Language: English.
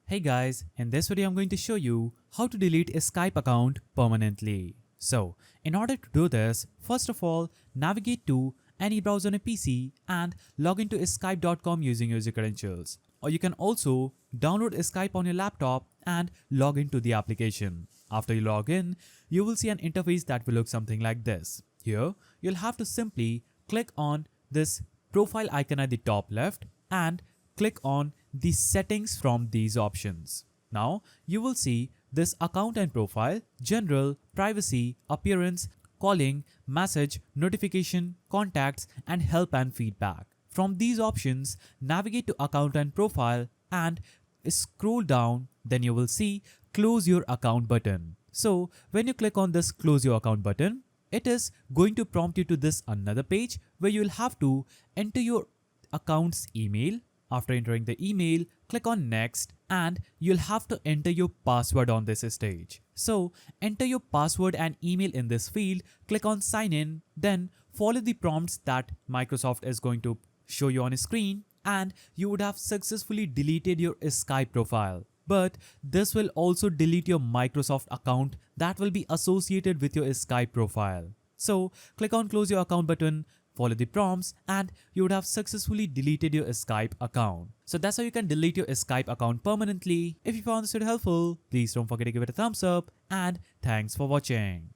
Hey guys, in this video I'm going to show you how to delete a Skype account permanently. So, in order to do this, first of all, navigate to any browser on a PC and log into skype.com using user credentials. Or you can also download Skype on your laptop and log into the application. After you log in, you will see an interface that will look something like this. Here, you'll have to simply click on this profile icon at the top left and click on the settings from these options. Now you will see this account and profile, general, privacy, appearance, calling, message, notification, contacts, and help and feedback. From these options, navigate to account and profile and scroll down, then you will see close your account button. So when you click on this close your account button, it is going to prompt you to this another page where you will have to enter your account's email. After entering the email, click on next and you'll have to enter your password on this stage. So enter your password and email in this field, click on sign in, then follow the prompts that Microsoft is going to show you on a screen and you would have successfully deleted your Skype profile. But this will also delete your Microsoft account that will be associated with your Skype profile. So click on close your account button, follow the prompts and you would have successfully deleted your Skype account. So that's how you can delete your Skype account permanently. If you found this video helpful, please don't forget to give it a thumbs up and thanks for watching.